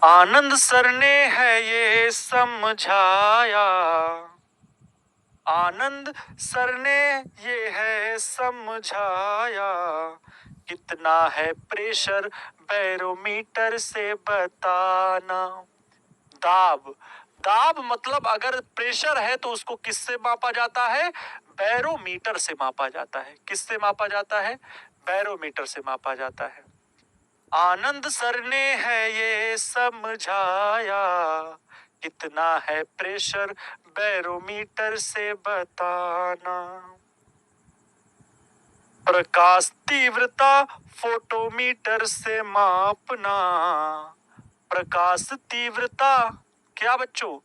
आनंद sir ने है ये समझाया, आनंद सर ने ये है समझाया, कितना है प्रेशर बैरोमीटर से बताना। दाब, दाब मतलब अगर प्रेशर है तो उसको किससे मापा जाता है? बैरोमीटर से मापा जाता है। किससे मापा जाता है? बैरोमीटर से मापा जाता है। आनंद सर ने है ये समझाया, कितना है प्रेशर बैरोमीटर से बताना। प्रकाश तीव्रता फोटोमीटर से मापना। प्रकाश तीव्रता क्या बच्चों?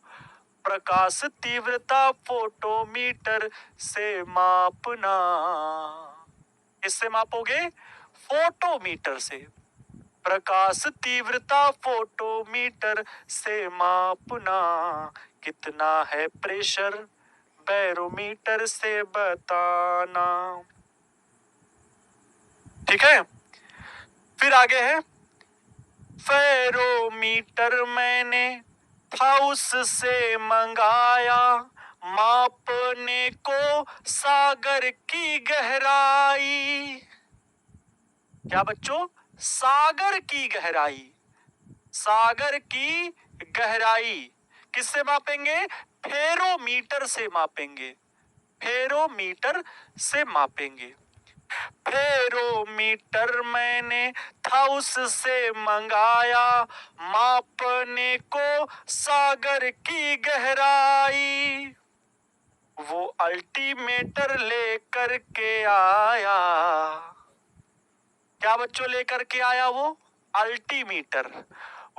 प्रकाश तीव्रता फोटोमीटर से मापना। किससे मापोगे? फोटोमीटर से। प्रकाश तीव्रता फोटोमीटर से मापना, कितना है प्रेशर बैरोमीटर से बताना। ठीक है, फिर आगे है फेरोमीटर मैंने था उससे मंगाया, मापने को सागर की गहराई। क्या बच्चों? सागर की गहराई। सागर की गहराई किससे मापेंगे? फेरोमीटर से मापेंगे। फेरोमीटर से मापेंगे। फेरोमीटर मैंने था उससे मंगाया, मापने को सागर की गहराई। वो अल्टीमीटर लेकर के आया। क्या बच्चों लेकर के आया? वो अल्टीमीटर।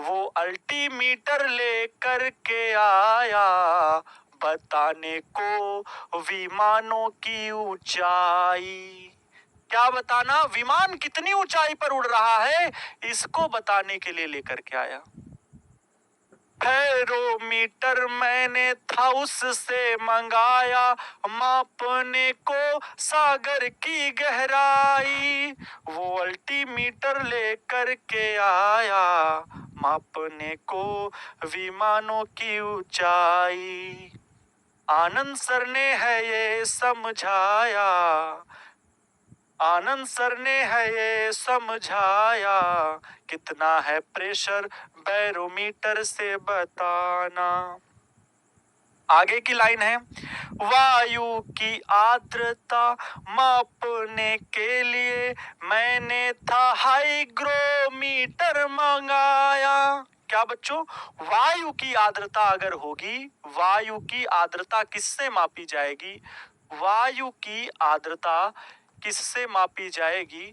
वो अल्टीमीटर लेकर के आया, बताने को विमानों की ऊंचाई। क्या बताना? विमान कितनी ऊंचाई पर उड़ रहा है, इसको बताने के लिए लेकर के आया। फेरोमीटर मैंने था उससे मंगाया, मापने को सागर की गहराई। वो अल्टीमीटर लेकर के आया, मापने को विमानों की ऊंचाई। आनंद सर ने है ये समझाया, आनंद सर ने है ये समझाया, कितना है प्रेशर बैरोमीटर से बताना। आगे की लाइन है वायु की आर्द्रता मापने के लिए मैंने था हाइग्रोमीटर मंगाया। क्या बच्चों? वायु की आर्द्रता अगर होगी, वायु की आर्द्रता किससे मापी जाएगी? वायु की आर्द्रता किससे मापी जाएगी?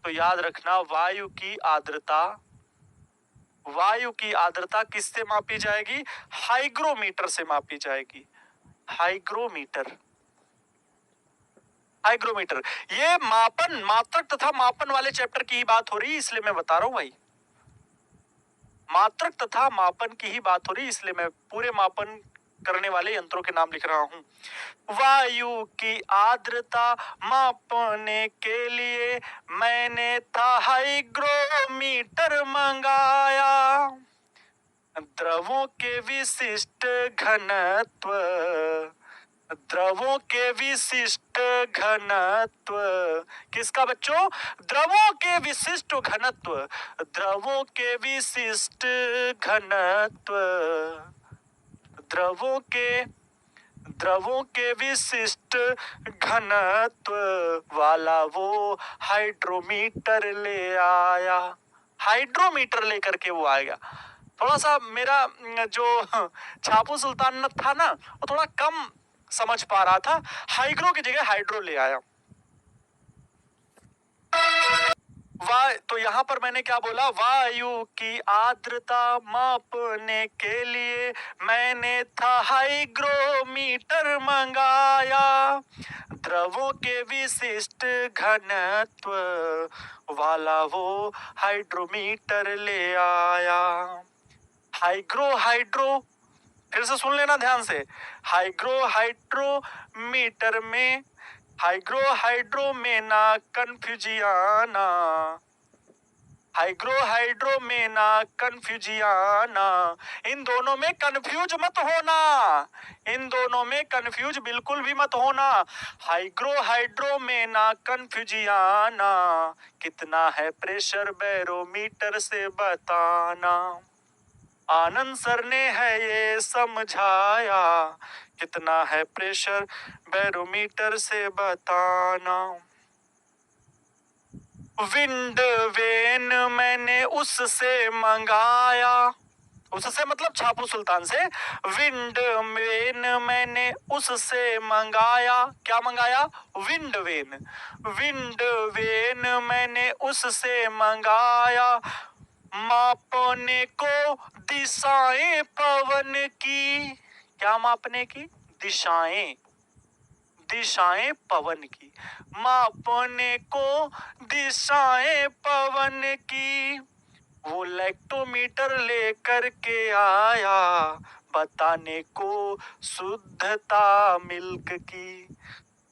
तो याद रखना, वायु की आर्द्रता, वायु की आर्द्रता किससे मापी जाएगी? हाइग्रोमीटर से मापी जाएगी। Hygrometer, hygrometer. ये मापन, मात्रक तथा मापन वाले चैप्टर की ही बात हो रही है, इसलिए मैं बता रहा हूं भाई। मात्रक तथा मापन की ही बात हो रही है, इसलिए मैं पूरे मापन करने वाले यंत्रों के नाम लिख रहा हूं। वायु की आर्द्रता मापने के लिए मैंने था हाइग्रोमीटर मंगाया। द्रवों के विशिष्ट घनत्व, द्रवों के विशिष्ट घनत्व। किसका बच्चों? द्रवों के विशिष्ट घनत्व। द्रवों के विशिष्ट घनत्व, द्रवों के, द्रवों के विशिष्ट घनत्व वाला वो हाइड्रोमीटर ले आया। हाइड्रोमीटर लेकर के वो आएगा। थोड़ा सा मेरा जो छापू सुल्तान था ना, वो थोड़ा कम समझ पा रहा था, हाइग्रो की जगह हाइड्रो ले आया। तो यहां पर मैंने क्या बोला? वायु की आर्द्रता मापने के लिए मैंने था हाइग्रोमीटर मंगाया। द्रवों के विशिष्ट घनत्व वाला वो हाइड्रोमीटर ले आया। हाइग्रो, हाइड्रो फिर से सुन लेना ध्यान से। हाइग्रो, हाइड्रोमीटर में, हाइग्रो हाइड्रो में ना कंफ्यूजियाना। हाइग्रो हाइड्रो में ना कन्फ्यूजियाना, इन दोनों में कंफ्यूज मत होना, इन दोनों में कंफ्यूज बिल्कुल भी मत होना। हाइग्रो हाइड्रो में ना कन्फ्यूजियाना, कितना है प्रेशर बैरोमीटर से बताना। आनंद सर ने है ये समझाया, कितना है प्रेशर बैरोमीटर से बताना। विंड वेन मैंने उससे मंगाया, उससे मतलब छापू सुल्तान से। विंड वेन मैंने उससे मंगाया, क्या मंगाया? Wind vane. विंड वेन मैंने उससे मंगाया, मापने को दिशाएं पवन की, क्या मापने की? दिशाएं, दिशाएं पवन की, मापने को दिशाएं पवन की। वो लैक्टोमीटर लेकर के आया, बताने को शुद्धता मिल्क की।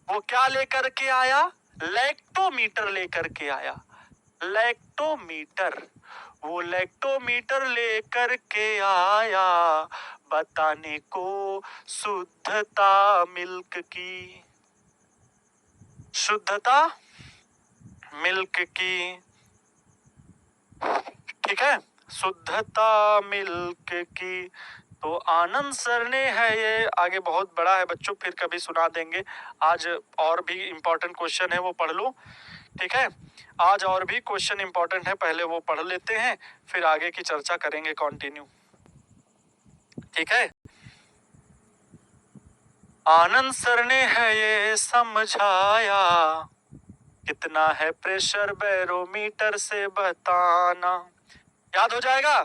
वो क्या लेकर के आया? लैक्टोमीटर लेकर के आया, लैक्टोमीटर। वो लैक्टोमीटर लेकर के आया, बताने को शुद्धता मिल्क की, शुद्धता मिल्क की। ठीक है, शुद्धता मिल्क की। तो आनंद सर ने है ये, आगे बहुत बड़ा है बच्चों, फिर कभी सुना देंगे। आज और भी इंपॉर्टेंट क्वेश्चन है वो पढ़ लो, ठीक है। आज और भी क्वेश्चन इंपॉर्टेंट है, पहले वो पढ़ लेते हैं, फिर आगे की चर्चा करेंगे कंटिन्यू, ठीक है। आनंद सर ने है ये समझाया, कितना है प्रेशर बैरोमीटर से बताना। याद हो जाएगा?